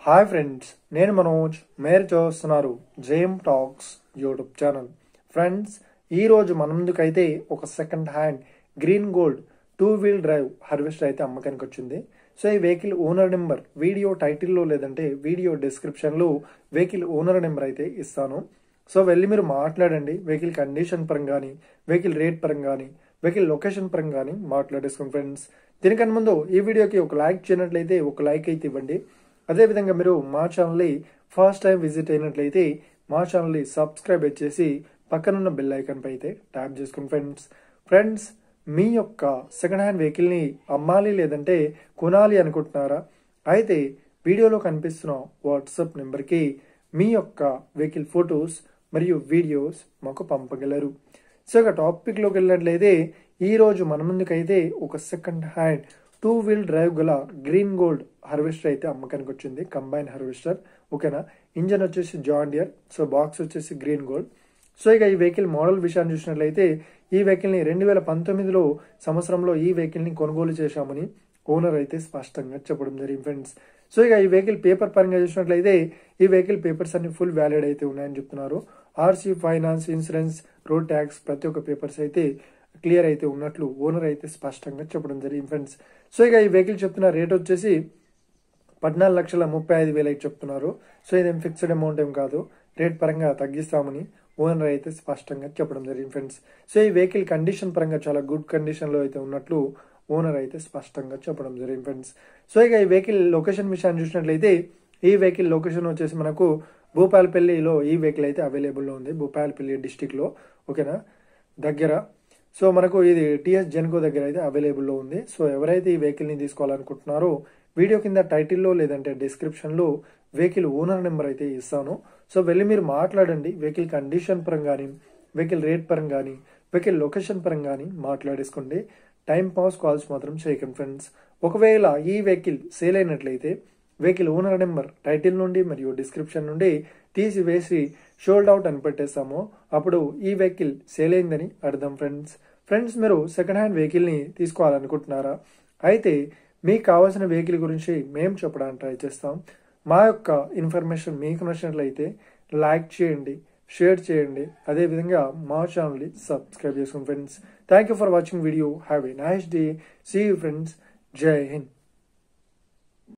Hi friends, నేను మనోజ్. మీరు చూస్తున్నారు JM talks YouTube channel. Friends, ఈరోజు మన ముందుకైతే ఒక second hand green gold 2-wheel drive harvester అయితే అమ్మకానికి వచ్చింది. సో ఈ వెహికల్ ఓనర్ నెంబర్ వీడియో టైటిల్లో లేదంటే వీడియో డిస్క్రిప్షన్లో వెహికల్ ఓనర్ నెంబర్ అయితే ఇస్తాను. సో వెళ్ళి మీరు మాట్లాడండి. వెహికల్ కండిషన్ పరంగా కానీ, వెహికల్ రేట్ పరంగా కానీ, వెహికల్ లొకేషన్ పరంగా కానీ మాట్లాడేసుకోండి ఫ్రెండ్స్. దీనికన్నా ముందు ఈ వీడియోకి ఒక లైక్ చేయనట్లయితే ఒక లైక్ అయితే ఇవ్వండి. అదేవిధంగా మీరు మా ఛానల్ని ఫస్ట్ టైం విజిట్ అయినట్లయితే మా ఛానల్ని సబ్స్క్రైబ్ చేసి పక్కనున్న బెల్ ఐకాన్ పై అయితే ట్యాప్ చేసుకోండి ఫ్రెండ్స్. మీ యొక్క సెకండ్ హ్యాండ్ వెహికల్ని అమ్మాలి లేదంటే కొనాలి అనుకుంటున్నారా? అయితే వీడియోలో కనిపిస్తున్న వాట్సాప్ నెంబర్కి మీ యొక్క వెహికల్ ఫొటోస్ మరియు వీడియోస్ మాకు పంపగలరు. సో ఇక టాపిక్లోకి వెళ్ళినట్లయితే ఈరోజు మన ముందుకైతే ఒక సెకండ్ హ్యాండ్ 2-wheel డ్రైవ్ గల గ్రీన్ గోల్డ్ హార్వెస్టర్ అయితే అమ్మకానికి వచ్చింది. కంబైన్ హార్వెస్టర్, ఓకేనా. ఇంజన్ వచ్చేసి జాన్ డియర్, సో బాక్స్ వచ్చేసి గ్రీన్ గోల్డ్. సో ఇక ఈ వెహికల్ మోడల్ విషయాన్ని చూసినట్లయితే ఈ వెహికల్ని 2019 సంవత్సరంలో ఈ వెహికల్ని కొనుగోలు చేశామని ఓనర్ అయితే స్పష్టంగా చెప్పడం జరిగింది ఫ్రెండ్స్. సో ఇక ఈ వెహికల్ పేపర్ పరంగా చూసినట్లయితే ఈ వెహికల్ పేపర్స్ అన్ని ఫుల్ వ్యాలిడ్ అయితే ఉన్నాయని చెప్తున్నారు. RC, finance, insurance, road tax ప్రతి ఒక్క పేపర్స్ అయితే క్లియర్ అయితే ఉన్నట్లు ఓనర్ అయితే స్పష్టంగా చెప్పడం జరిగింది ఫ్రెండ్స్. సో ఇక ఈ వెహికల్ చెప్తున్న రేట్ వచ్చేసి 14,35,000 అయితే చెప్తున్నారు. సో ఇదేం ఫిక్స్డ్ అమౌంట్ ఏం కాదు, రేట్ పరంగా తగ్గిస్తామని ఓనర్ అయితే స్పష్టంగా చెప్పడం జరిగింది ఫ్రెండ్స్. సో ఈ వెహికల్ కండిషన్ పరంగా చాలా గుడ్ కండిషన్లో అయితే ఉన్నట్లు ఓనర్ అయితే స్పష్టంగా చెప్పడం జరిగింది ఫ్రెండ్స్. సో ఇక ఈ వెహికల్ లొకేషన్ విషయాన్ని చూసినట్లయితే ఈ వెహికల్ లొకేషన్ వచ్చేసి మనకు భూపాలపల్లిలో ఈ వెహికల్ అయితే అవైలబుల్లో ఉంది. భూపాలపల్లి డిస్టిక్లో, ఓకేనా, దగ్గర. సో మనకు ఇది టిఎస్ జెన్కో దగ్గర అయితే అవైలబుల్లో ఉంది. సో ఎవరైతే ఈ వెహికల్ని తీసుకోవాలనుకుంటున్నారో వీడియో కింద టైటిల్లో లేదంటే డిస్క్రిప్షన్లో వెహికల్ ఓనర్ నెంబర్ అయితే ఇస్తాను. సో వెళ్ళి మీరు మాట్లాడండి. వెహికల్ కండిషన్ పరంగా కానీ, వెహికల్ రేట్ పరంగా కానీ, వెహికల్ లొకేషన్ పరంగా కానీ మాట్లాడేసుకోండి. టైం పాస్ కాల్స్ మాత్రం చేయకండి ఫ్రెండ్స్. ఒకవేళ ఈ వెహికల్ సేల్ అయినట్లయితే వెహికల్ ఓనర్ నెంబర్ టైటిల్ నుండి మరియు డిస్క్రిప్షన్ నుండి తీసివేసి షోల్డ్ అవుట్ అని పెట్టేస్తాము. అప్పుడు ఈ వెహికల్ సేల్ అయిందని అర్థం ఫ్రెండ్స్. మీరు సెకండ్ హ్యాండ్ వెహికల్ని తీసుకోవాలనుకుంటున్నారా? అయితే మీకు కావాల్సిన వెహికల్ గురించి మేము చెప్పడానికి ట్రై చేస్తాం. మా యొక్క ఇన్ఫర్మేషన్ మీకు నచ్చినట్లయితే లైక్ చేయండి, షేర్ చేయండి. అదేవిధంగా మా ఛానల్ని సబ్స్క్రైబ్ చేసుకోండి friends. Thank you for watching video. Have a nice day. See you friends. జై హింద్.